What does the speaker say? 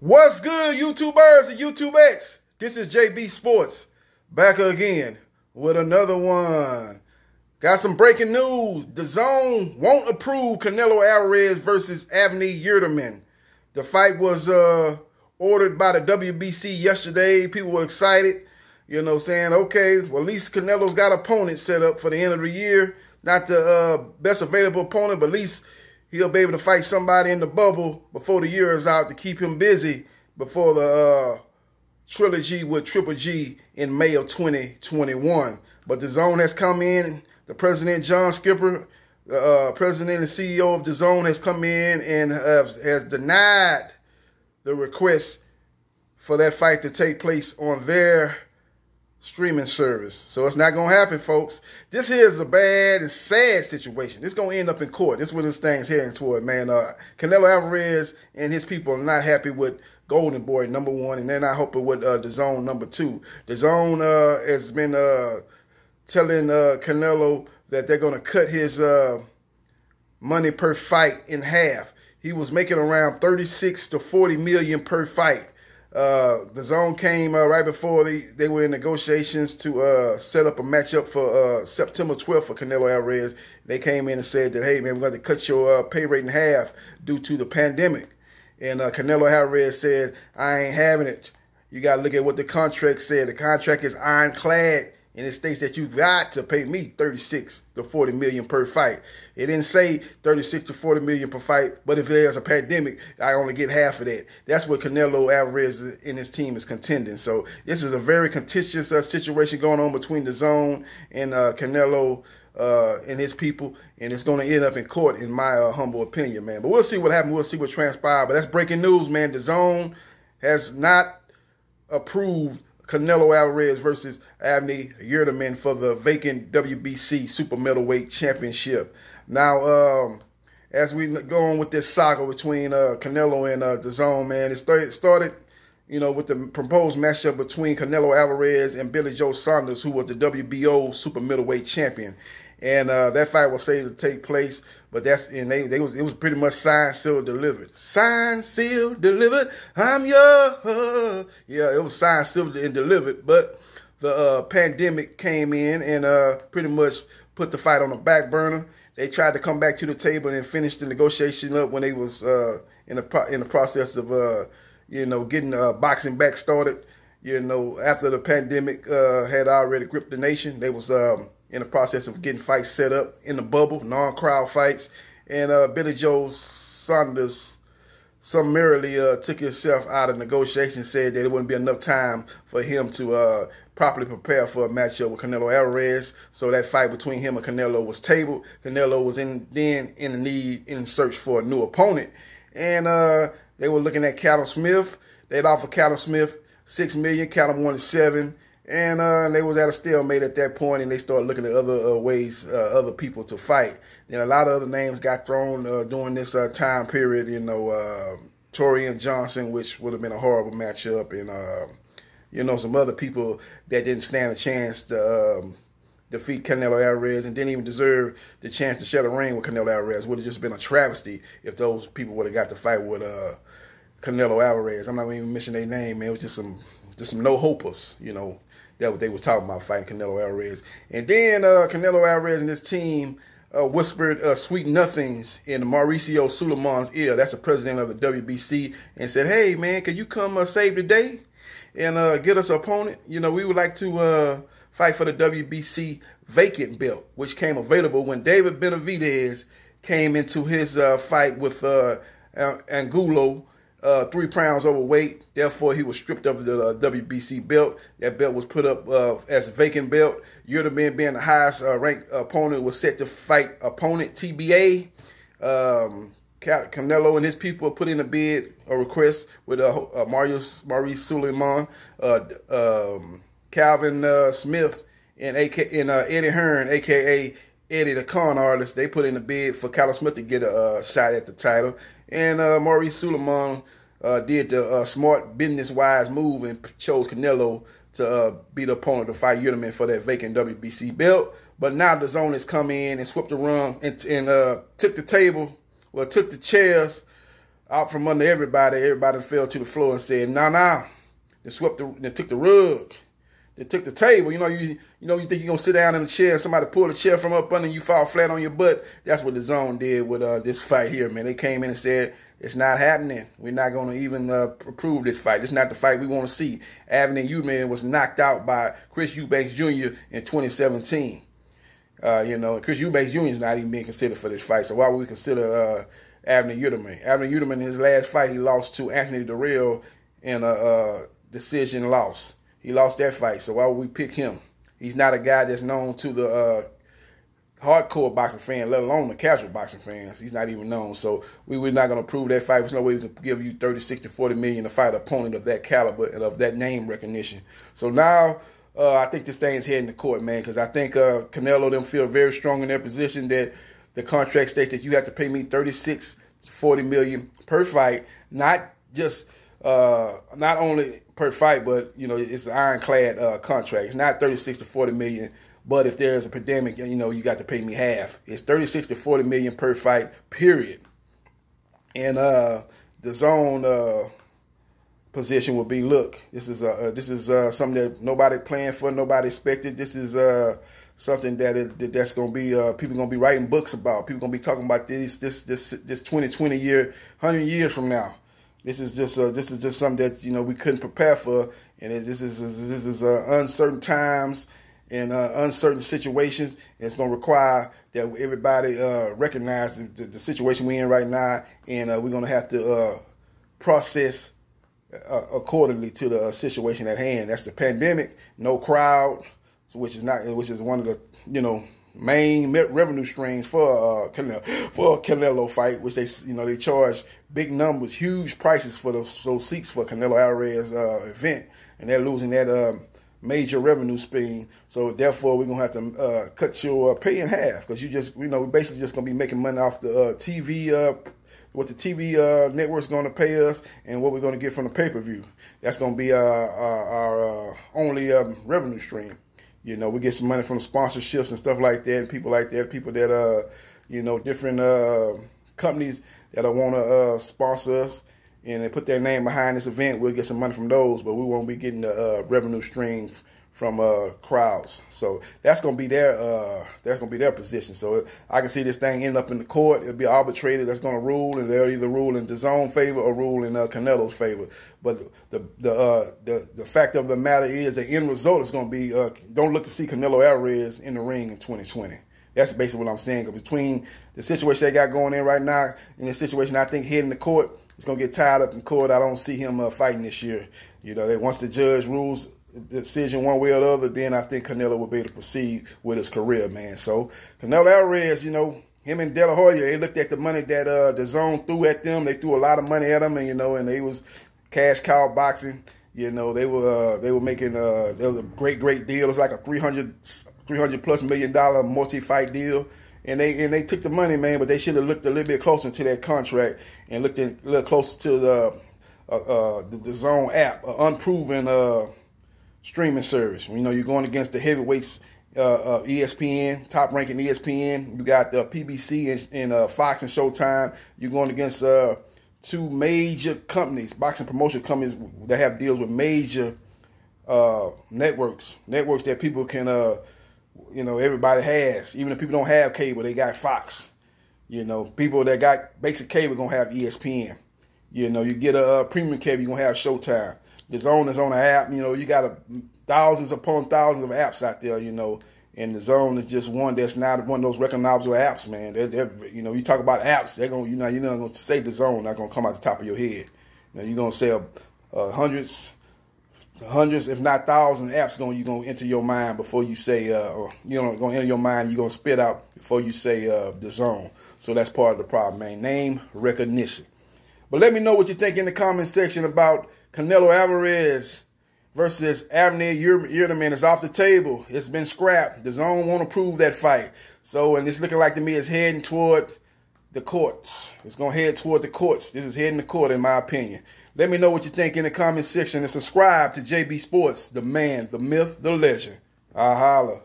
What's good, YouTubers and YouTubettes? This is JB Sports, back again with another one. Got some breaking news. DAZN won't approve Canelo Alvarez versus Avni Yildirim. The fight was ordered by the WBC yesterday. People were excited, saying, okay, well, at least Canelo's got an opponent set up for the end of the year. Not the best available opponent, but at least he'll be able to fight somebody in the bubble before the year is out to keep him busy before the trilogy with Triple G in May of 2021. But DAZN has come in. The president, John Skipper, president and CEO of DAZN, has come in and has denied the request for that fight to take place on their streaming service. So it's not going to happen, folks. This here is a bad and sad situation. This is going to end up in court. This is what this thing's heading toward, man. Canelo Alvarez and his people are not happy with Golden Boy #1, and they're not happy with DAZN #2. DAZN has been telling Canelo that they're going to cut his money per fight in half. He was making around 36 to 40 million per fight. DAZN came right before they were in negotiations to set up a matchup for September 12th for Canelo Alvarez. They came in and said that, hey, man, we're going to cut your pay rate in half due to the pandemic. And Canelo Alvarez said, I ain't having it. You got to look at what the contract said. The contract is ironclad, and it states that you got to pay me 36 to 40 million per fight. It didn't say 36 to 40 million per fight, but if there's a pandemic, I only get half of that. That's what Canelo Alvarez and his team is contending. So this is a very contentious situation going on between DAZN and Canelo and his people, and it's going to end up in court, in my humble opinion, man. But we'll see what happens. We'll see what transpires. But that's breaking news, man. DAZN has not approved Canelo Alvarez versus Avni Yildirim for the vacant WBC super middleweight championship. Now, as we go on with this saga between Canelo and DAZN, man, it started, with the proposed matchup between Canelo Alvarez and Billy Joe Saunders, who was the WBO super middleweight champion. And that fight was slated to take place, but it was pretty much signed, sealed, delivered. Signed, sealed, delivered. I'm yours. Yeah, it was signed, sealed, and delivered. But the pandemic came in and pretty much put the fight on the back burner. They tried to come back to the table and finish the negotiation up when they was in the process of getting boxing back started. After the pandemic had already gripped the nation, they was in the process of getting fights set up in the bubble, non-crowd fights. And Billy Joe Saunders summarily took himself out of negotiations, said that it wouldn't be enough time for him to properly prepare for a matchup with Canelo Alvarez. So that fight between him and Canelo was tabled. Canelo was in search for a new opponent. And they were looking at Callum Smith. They'd offered Callum Smith $6 million. Callum wanted $7 million. And they was at a stalemate at that point, and they started looking at other ways, other people to fight. Then a lot of other names got thrown during this time period. Torian Johnson, which would have been a horrible matchup, and some other people that didn't stand a chance to defeat Canelo Alvarez and didn't even deserve the chance to share the ring with Canelo Alvarez. Would have just been a travesty if those people would have got to fight with Canelo Alvarez. I'm not even mentioning their name, man. It was just some no-hopers, That what they was talking about, fighting Canelo Alvarez. And then Canelo Alvarez and his team whispered sweet nothings in Mauricio Sulaiman's ear. That's the president of the WBC, and said, hey, man, can you come save the day and get us an opponent? We would like to fight for the WBC vacant belt, which came available when David Benavidez came into his fight with Angulo, 3 pounds overweight. Therefore, he was stripped of the WBC belt. That belt was put up as a vacant belt. Yildirim, being the highest ranked opponent, was set to fight opponent TBA. Canelo and his people put in a request with Maurice Sulaiman, Calvin Smith, and Eddie Hearn, a.k.a. Eddie the Con Artist. They put in a bid for Callum Smith to get a shot at the title. And Maurice Sulaiman did the smart, business-wise move and chose Canelo to be the opponent to fight Yildirim for that vacant WBC belt. But now DAZN has come in and swept the run and took the chairs out from under everybody. Everybody fell to the floor and said, nah. They took the rug. They took the table. You think you're gonna sit down in a chair and somebody pull the chair from up under and you fall flat on your butt. That's what the DAZN did with this fight here, man. They came in and said, it's not happening. We're not going to even approve this fight. It's not the fight we want to see. Avni Yildirim was knocked out by Chris Eubanks Jr. in 2017. Chris Eubanks Jr. is not even being considered for this fight. So why would we consider Avni Yildirim? Avni Yildirim in his last fight, he lost to Anthony Durrell in a decision loss. He lost that fight. So why would we pick him? He's not a guy that's known to the hardcore boxing fan, let alone the casual boxing fans. He's not even known. So we're not going to approve that fight. There's no way we can give you 36 to 40 million to fight an opponent of that caliber and of that name recognition. So now I think this thing's heading to court, man, because I think Canelo them feel very strong in their position that the contract states that you have to pay me 36 to 40 million per fight, not just not only per fight, but it's an ironclad contract. It's not 36 to 40 million. But if there's a pandemic, you got to pay me half. It's 36 to 40 million per fight, period. And the DAZN position will be, look, this is something that nobody planned for, nobody expected. This is something that's going to be people going to be writing books about. People going to be talking about this 2020 year, 100 years from now. This is just something that we couldn't prepare for, and this is uncertain times. In uncertain situations, and it's going to require that everybody recognize the situation we're in right now, and we're going to have to process accordingly to the situation at hand. That's the pandemic, no crowd, which is one of the main revenue streams for Canelo fight, which they charge big numbers, huge prices for those seats for Canelo Alvarez event, and they're losing that major revenue stream. So therefore we're gonna have to cut your pay in half, because we're basically just gonna be making money off the TV, what the TV network's gonna pay us and what we're gonna get from the pay-per-view. That's gonna be our only revenue stream. We get some money from the sponsorships and stuff like that, and people that different companies that want to sponsor us and they put their name behind this event. We'll get some money from those, but we won't be getting the revenue stream from crowds. So that's gonna be their position. So I can see this thing end up in the court. It'll be an arbitrator that's gonna rule, and they'll either rule in DAZN's favor or rule in Canelo's favor. But the fact of the matter is, the end result is gonna be don't look to see Canelo Alvarez in the ring in 2020. That's basically what I'm saying. Between the situation they got going in right now and the situation I think heading to court, it's going to get tied up in court. I don't see him fighting this year. Once the judge rules the decision one way or the other, then I think Canelo will be able to proceed with his career, man. So Canelo Alvarez, him and De La Hoya, they looked at the money that DAZN threw at them. They threw a lot of money at them, and and they was cash cow boxing. They were making it was a great deal. It was like a $300+ million multi-fight deal. And they took the money, man, but they should have looked a little bit closer into that contract and looked a little closer to the DAZN app, an unproven streaming service. You're going against the heavyweights, ESPN, top-ranking ESPN. You got the PBC and Fox and Showtime. You're going against two major companies, boxing promotion companies that have deals with major networks that people can everybody has. Even if people don't have cable, they got Fox. People that got basic cable gonna have ESPN. You get a premium cable, you're gonna have Showtime. DAZN is on the app. You got thousands upon thousands of apps out there. And DAZN is just one that's not one of those recognizable apps, man. You talk about apps, they're gonna you're not gonna say DAZN, not gonna come out the top of your head. You're gonna say hundreds, if not thousands, apps you're gonna enter your mind before you say, gonna enter your mind. You're gonna spit out before you say DAZN. So that's part of the problem, man. Name recognition. But let me know what you think in the comment section about Canelo Alvarez versus Avni Yildirim. It's off the table. It's been scrapped. DAZN won't approve that fight. So, and it's looking like to me it's heading toward the courts. It's gonna head toward the courts. This is heading to court, in my opinion. Let me know what you think in the comment section and subscribe to JB Sports, the man, the myth, the legend. I holla.